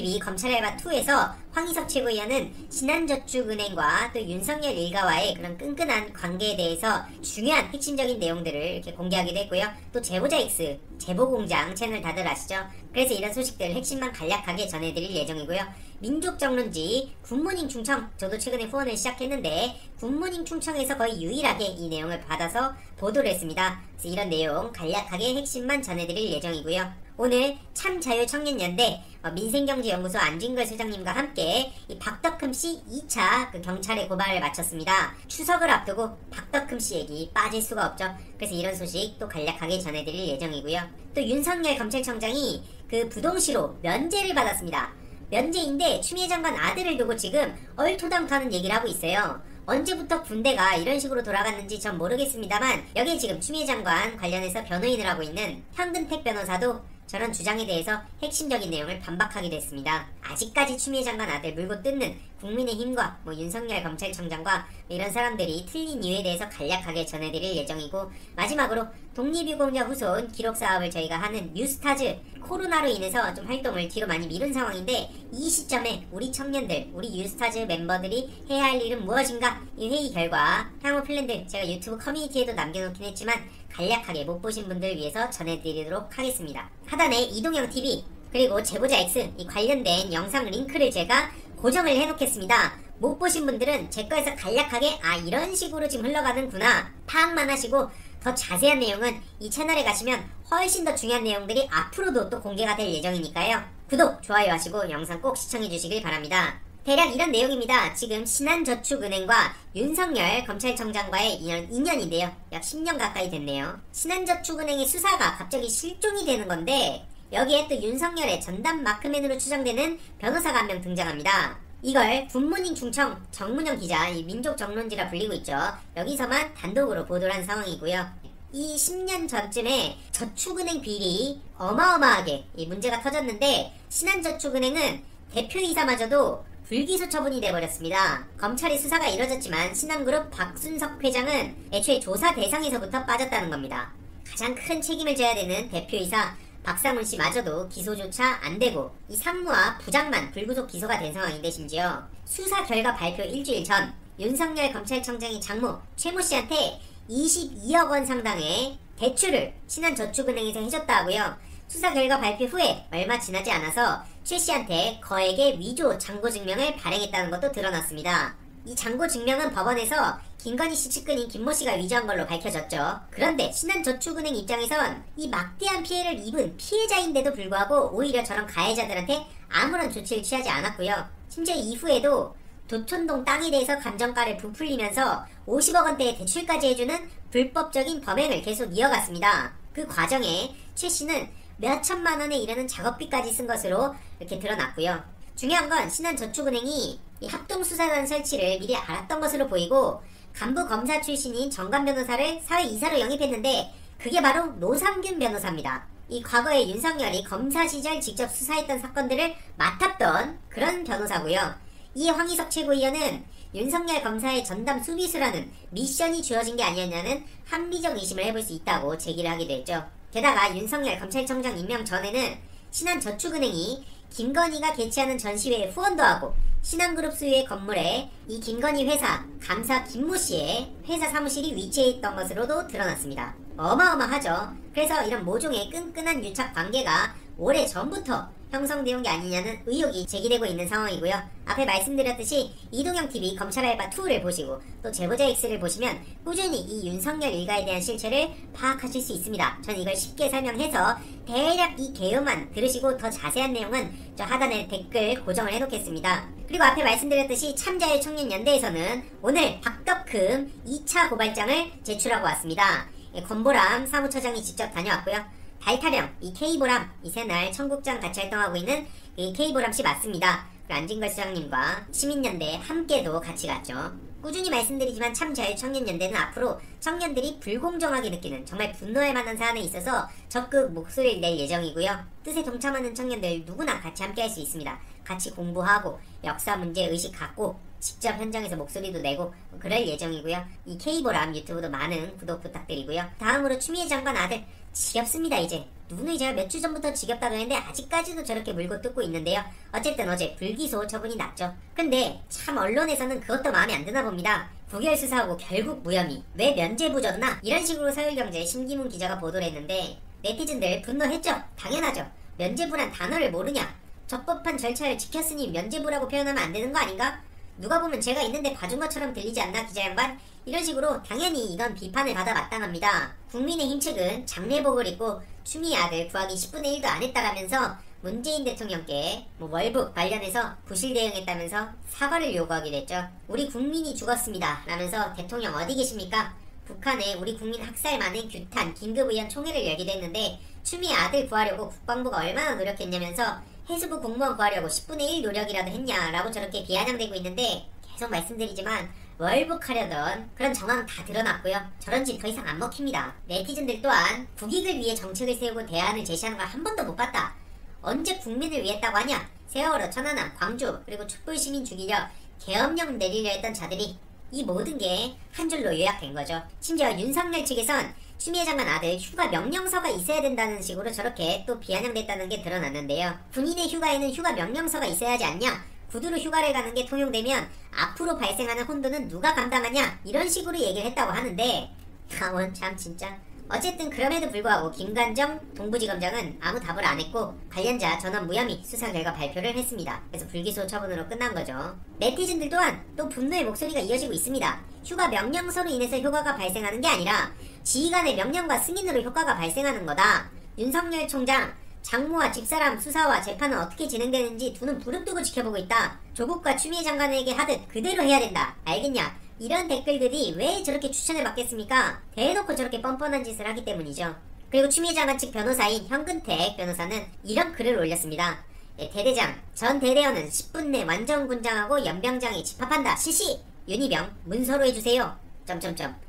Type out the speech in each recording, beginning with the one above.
이동형TV 검찰알바2에서 황희석 최고위원은 신한저축은행과 또 윤석열 일가와의 그런 끈끈한 관계에 대해서 중요한 핵심적인 내용들을 이렇게 공개하기도 했고요. 또 제보자 X, 제보공장 채널 다들 아시죠? 그래서 이런 소식들 핵심만 간략하게 전해드릴 예정이고요. 민족정론지 굿모닝 충청, 저도 최근에 후원을 시작했는데 굿모닝 충청에서 거의 유일하게 이 내용을 받아서 보도를 했습니다. 그래서 이런 내용 간략하게 핵심만 전해드릴 예정이고요. 오늘 참자유청년연대 민생경제연구소 안진걸 소장님과 함께 이 박덕흠씨 2차 그 경찰의 고발을 마쳤습니다. 추석을 앞두고 박덕흠씨 얘기 빠질 수가 없죠. 그래서 이런 소식 또 간략하게 전해드릴 예정이고요. 또 윤석열 검찰청장이 그 부동시로 면제를 받았습니다. 면제인데 추미애 장관 아들을 두고 지금 얼토당토하는 얘기를 하고 있어요. 언제부터 군대가 이런 식으로 돌아갔는지 전 모르겠습니다만 여기에 지금 추미애 장관 관련해서 변호인을 하고 있는 현근택 변호사도 저런 주장에 대해서 핵심적인 내용을 반박하기도 했습니다. 아직까지 추미애 장관 아들 물고 뜯는 국민의힘과 윤석열 검찰청장과 이런 사람들이 틀린 이유에 대해서 간략하게 전해드릴 예정이고, 마지막으로 독립유공자 후손 기록사업을 저희가 하는 뉴스타즈, 코로나로 인해서 좀 활동을 뒤로 많이 미룬 상황인데 이 시점에 우리 청년들, 우리 뉴스타즈 멤버들이 해야 할 일은 무엇인가, 이 회의 결과 향후 플랜들 제가 유튜브 커뮤니티에도 남겨놓긴 했지만 간략하게 못 보신 분들을 위해서 전해드리도록 하겠습니다. 하단에 이동형TV 그리고 제보자 X 이 관련된 영상 링크를 제가 고정을 해놓겠습니다. 못 보신 분들은 제 거에서 간략하게 이런 식으로 지금 흘러가는구나 파악만 하시고 더 자세한 내용은 이 채널에 가시면 훨씬 더 중요한 내용들이 앞으로도 또 공개가 될 예정이니까요. 구독, 좋아요 하시고 영상 꼭 시청해 주시길 바랍니다. 대략 이런 내용입니다. 지금 신한저축은행과 윤석열 검찰청장과의 인연인데요. 약 10년 가까이 됐네요. 신한저축은행의 수사가 갑자기 실종이 되는 건데 여기에 또 윤석열의 전담 마크맨으로 추정되는 변호사가 한 명 등장합니다. 이걸 굿모닝 충청 정문영 기자, 이 민족정론지라 불리고 있죠. 여기서만 단독으로 보도를 한 상황이고요. 이 10년 전쯤에 저축은행 비리 어마어마하게 이 문제가 터졌는데 신한저축은행은 대표이사마저도 불기소 처분이 돼버렸습니다. 검찰의 수사가 이뤄졌지만 신한그룹 박순석 회장은 애초에 조사 대상에서부터 빠졌다는 겁니다. 가장 큰 책임을 져야 되는 대표이사 박상훈 씨마저도 기소조차 안되고 이 상무와 부장만 불구속 기소가 된 상황인데, 심지어 수사 결과 발표 일주일 전 윤석열 검찰청장이 장모 최모 씨한테 22억 원 상당의 대출을 신한저축은행에서 해줬다 하고요. 수사 결과 발표 후에 얼마 지나지 않아서 최 씨한테 거액의 위조 잔고증명을 발행했다는 것도 드러났습니다. 이 잔고증명은 법원에서 김건희 씨 측근인 김모 씨가 위조한 걸로 밝혀졌죠. 그런데 신한저축은행 입장에선 이 막대한 피해를 입은 피해자인데도 불구하고 오히려 저런 가해자들한테 아무런 조치를 취하지 않았고요. 심지어 이후에도 도촌동 땅에 대해서 감정가를 부풀리면서 50억 원대의 대출까지 해주는 불법적인 범행을 계속 이어갔습니다. 그 과정에 최 씨는 몇 천만 원에 이르는 작업비까지 쓴 것으로 이렇게 드러났고요. 중요한 건 신한저축은행이 이 합동수사단 설치를 미리 알았던 것으로 보이고 간부 검사 출신인 정관 변호사를 사회이사로 영입했는데 그게 바로 노상균 변호사입니다. 이 과거에 윤석열이 검사 시절 직접 수사했던 사건들을 맡았던 그런 변호사고요. 이에 황희석 최고위원은 윤석열 검사의 전담 수비수라는 미션이 주어진 게 아니었냐는 합리적 의심을 해볼 수 있다고 제기를 하기도 했죠. 게다가 윤석열 검찰청장 임명 전에는 신한저축은행이 김건희가 개최하는 전시회에 후원도 하고 신한그룹 소유의 건물에 이 김건희 회사 감사 김모 씨의 회사 사무실이 위치해 있던 것으로도 드러났습니다. 어마어마하죠. 그래서 이런 모종의 끈끈한 유착 관계가 오래 전부터 형성되어 온 게 아니냐는 의혹이 제기되고 있는 상황이고요. 앞에 말씀드렸듯이 이동형TV 검찰알바2를 보시고 또 제보자 X를 보시면 꾸준히 이 윤석열 일가에 대한 실체를 파악하실 수 있습니다. 전 이걸 쉽게 설명해서 대략 이 개요만 들으시고 더 자세한 내용은 저 하단에 댓글 고정을 해놓겠습니다. 그리고 앞에 말씀드렸듯이 참자유청년연대에서는 오늘 박덕흠 2차 고발장을 제출하고 왔습니다. 권보람 사무처장이 직접 다녀왔고요. 달타령, 이 K보람, 이 새날 청국장 같이 활동하고 있는 이 K보람씨 맞습니다. 안진걸 수장님과 시민연대 함께도 같이 갔죠. 꾸준히 말씀드리지만 참자유청년연대는 앞으로 청년들이 불공정하게 느끼는 정말 분노할 만한 사안에 있어서 적극 목소리를 낼 예정이고요. 뜻에 동참하는 청년들 누구나 같이 함께할 수 있습니다. 같이 공부하고 역사 문제 의식 갖고 직접 현장에서 목소리도 내고 그럴 예정이고요. 이 K보람 유튜브도 많은 구독 부탁드리고요. 다음으로 추미애 장관 아들 지겹습니다. 이제 누구는 제가 몇 주 전부터 지겹다고 했는데 아직까지도 저렇게 물고 뜯고 있는데요. 어쨌든 어제 불기소 처분이 났죠. 근데 참 언론에서는 그것도 마음에 안 드나 봅니다. 부결 수사하고 결국 무혐의, 왜 면죄부 줬나? 이런 식으로 서울경제 신기문 기자가 보도를 했는데 네티즌들 분노했죠. 당연하죠. 면죄부란 단어를 모르냐? 적법한 절차를 지켰으니 면죄부라고 표현하면 안 되는 거 아닌가? 누가 보면 제가 있는데 봐준 것처럼 들리지 않나, 기자 양반? 이런 식으로 당연히 이건 비판을 받아 마땅합니다. 국민의힘 측은 장례복을 입고 추미애 아들 구하기 10분의 1도 안 했다라면서 문재인 대통령께 월북 관련해서 부실 대응했다면서 사과를 요구하기도 했죠. 우리 국민이 죽었습니다 라면서 대통령 어디 계십니까? 북한에 우리 국민 학살 많은 규탄 긴급의원 총회를 열기도 했는데 추미애 아들 구하려고 국방부가 얼마나 노력했냐면서 해수부 공무원 구하려고 10분의 1 노력이라도 했냐라고 저렇게 비아냥대고 있는데 계속 말씀드리지만 월북하려던 그런 정황 다 드러났고요. 저런 짓 더 이상 안 먹힙니다. 네티즌들 또한 국익을 위해 정책을 세우고 대안을 제시하는 걸 한 번도 못 봤다. 언제 국민을 위했다고 하냐? 세월호, 천안함, 광주 그리고 촛불시민 죽이려 계엄령 내리려 했던 자들이 이 모든 게 한 줄로 요약된 거죠. 심지어 윤석열 측에선 추미애 장관 아들 휴가 명령서가 있어야 된다는 식으로 저렇게 또 비아냥댔다는 게 드러났는데요. 군인의 휴가에는 휴가 명령서가 있어야 하지 않냐? 구두로 휴가를 가는 게 통용되면 앞으로 발생하는 혼돈은 누가 감당하냐? 이런 식으로 얘기를 했다고 하는데 참 진짜. 어쨌든 그럼에도 불구하고 김관정 동부지검장은 아무 답을 안 했고 관련자 전원 무혐의 수사 결과 발표를 했습니다. 그래서 불기소 처분으로 끝난 거죠. 네티즌들 또한 또 분노의 목소리가 이어지고 있습니다. 휴가 명령서로 인해서 효과가 발생하는 게 아니라 지휘관의 명령과 승인으로 효과가 발생하는 거다. 윤석열 총장 장모와 집사람 수사와 재판은 어떻게 진행되는지 두 눈 부릅뜨고 지켜보고 있다. 조국과 추미애 장관에게 하듯 그대로 해야 된다. 알겠냐? 이런 댓글들이 왜 저렇게 추천을 받겠습니까? 대놓고 저렇게 뻔뻔한 짓을 하기 때문이죠. 그리고 추미애 장관 측 변호사인 현근택 변호사는 이런 글을 올렸습니다. 대대장, 전 대대원은 10분 내 완전 군장하고 연병장에 집합한다. 실시! 윤희병, 문서로 해주세요.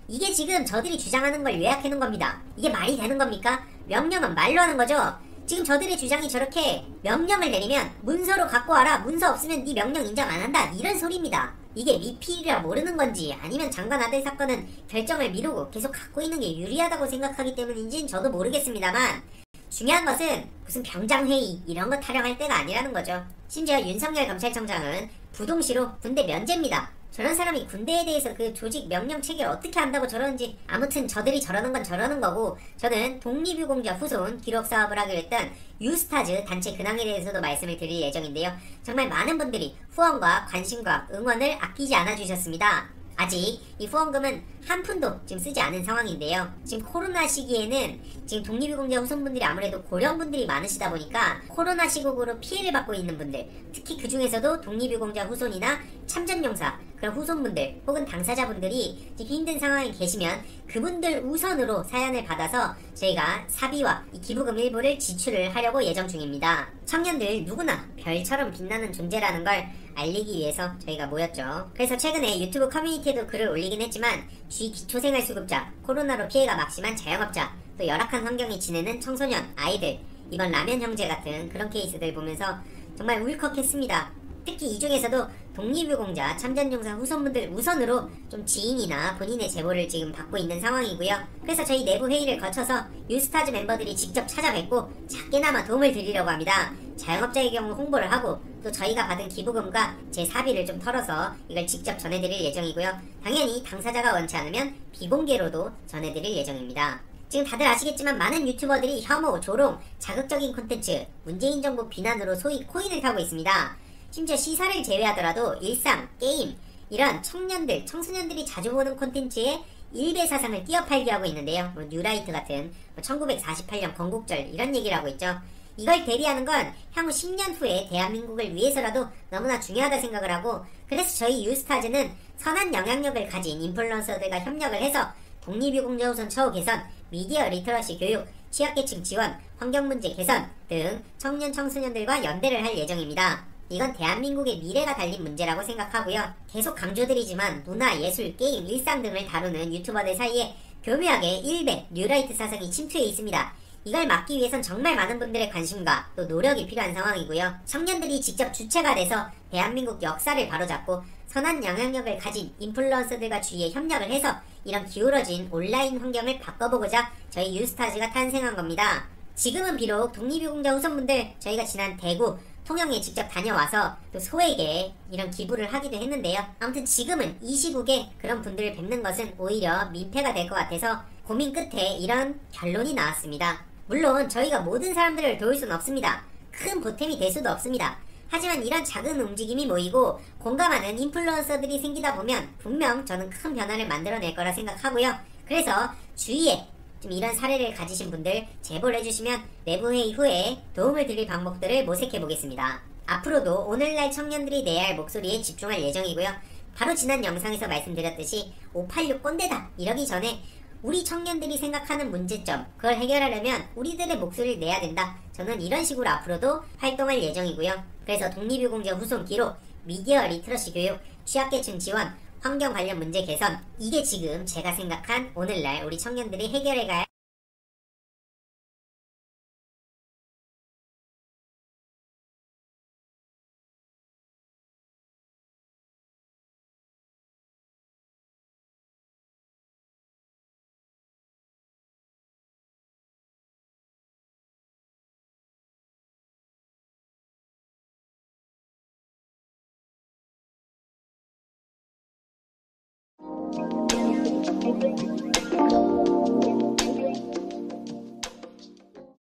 이게 지금 저들이 주장하는 걸 요약해놓은 겁니다. 이게 말이 되는 겁니까? 명령은 말로 하는 거죠. 지금 저들의 주장이 저렇게 명령을 내리면 문서로 갖고 와라. 문서 없으면 네 명령 인정 안 한다. 이런 소리입니다. 이게 미필이라 모르는 건지 아니면 장관 아들 사건은 결정을 미루고 계속 갖고 있는 게 유리하다고 생각하기 때문인지는 저도 모르겠습니다만 중요한 것은 무슨 병장회의 이런 거 타령할 때가 아니라는 거죠. 심지어 윤석열 검찰청장은 부동시로 군대 면제입니다. 저런 사람이 군대에 대해서 그 조직 명령 체계를 어떻게 안다고 저러는지 아무튼 저들이 저러는 건 저러는 거고 저는 독립유공자 후손 기록 사업을 하기로 했던 유스타즈 단체 근황에 대해서도 말씀을 드릴 예정인데요. 정말 많은 분들이 후원과 관심과 응원을 아끼지 않아 주셨습니다. 아직 이 후원금은 한 푼도 지금 쓰지 않은 상황인데요. 지금 코로나 시기에는 지금 독립유공자 후손분들이 아무래도 고령분들이 많으시다 보니까 코로나 시국으로 피해를 받고 있는 분들, 특히 그 중에서도 독립유공자 후손이나 참전용사 그런 후손분들 혹은 당사자분들이 지금 힘든 상황에 계시면 그분들 우선으로 사연을 받아서 저희가 사비와 이 기부금 일부를 지출을 하려고 예정 중입니다. 청년들 누구나 별처럼 빛나는 존재라는 걸 알리기 위해서 저희가 모였죠. 그래서 최근에 유튜브 커뮤니티에도 글을 올리긴 했지만 기초생활수급자, 코로나로 피해가 막심한 자영업자, 또 열악한 환경에 지내는 청소년, 아이들, 이번 라면 형제 같은 그런 케이스들 보면서 정말 울컥했습니다. 특히 이 중에서도 독립유공자, 참전용사 후손분들 우선으로 좀 지인이나 본인의 제보를 지금 받고 있는 상황이고요. 그래서 저희 내부 회의를 거쳐서 유스타즈 멤버들이 직접 찾아뵙고 작게나마 도움을 드리려고 합니다. 자영업자의 경우 홍보를 하고 또 저희가 받은 기부금과 제 사비를 좀 털어서 이걸 직접 전해드릴 예정이고요. 당연히 당사자가 원치 않으면 비공개로도 전해드릴 예정입니다. 지금 다들 아시겠지만 많은 유튜버들이 혐오, 조롱, 자극적인 콘텐츠, 문재인 정부 비난으로 소위 코인을 타고 있습니다. 심지어 시사를 제외하더라도 일상, 게임, 이런 청년들, 청소년들이 자주 보는 콘텐츠에 일베 사상을 끼어팔기 하고 있는데요. 뉴라이트 같은 1948년 건국절 이런 얘기를 하고 있죠. 이걸 대비하는 건 향후 10년 후에 대한민국을 위해서라도 너무나 중요하다 생각을 하고 그래서 저희 유스타즈는 선한 영향력을 가진 인플루언서들과 협력을 해서 독립유공자 후손 처우 개선, 미디어 리터러시 교육, 취약계층 지원, 환경문제 개선 등 청년 청소년들과 연대를 할 예정입니다. 이건 대한민국의 미래가 달린 문제라고 생각하고요. 계속 강조드리지만 문화, 예술, 게임, 일상 등을 다루는 유튜버들 사이에 교묘하게 일베, 뉴라이트 사상이 침투해 있습니다. 이걸 막기 위해선 정말 많은 분들의 관심과 또 노력이 필요한 상황이고요. 청년들이 직접 주체가 돼서 대한민국 역사를 바로잡고 선한 영향력을 가진 인플루언서들과 주위에 협력을 해서 이런 기울어진 온라인 환경을 바꿔보고자 저희 유스타즈가 탄생한 겁니다. 지금은 비록 독립유공자 후손분들 저희가 지난 대구, 통영에 직접 다녀와서 또 소에게 이런 기부를 하기도 했는데요. 아무튼 지금은 이 시국에 그런 분들을 뵙는 것은 오히려 민폐가 될 것 같아서 고민 끝에 이런 결론이 나왔습니다. 물론 저희가 모든 사람들을 도울 수는 없습니다. 큰 보탬이 될 수도 없습니다. 하지만 이런 작은 움직임이 모이고 공감하는 인플루언서들이 생기다 보면 분명 저는 큰 변화를 만들어낼 거라 생각하고요. 그래서 주위에 좀 이런 사례를 가지신 분들 제보를 해주시면 내부회의 후에 도움을 드릴 방법들을 모색해 보겠습니다. 앞으로도 오늘날 청년들이 내야 할 목소리에 집중할 예정이고요. 바로 지난 영상에서 말씀드렸듯이 586 꼰대다 이러기 전에 우리 청년들이 생각하는 문제점 그걸 해결하려면 우리들의 목소리를 내야 된다. 저는 이런 식으로 앞으로도 활동할 예정이고요. 그래서 독립유공자 후손 기록, 미디어 리트러시 교육, 취약계층 지원, 환경 관련 문제 개선 이게 지금 제가 생각한 오늘날 우리 청년들이 해결해가야 할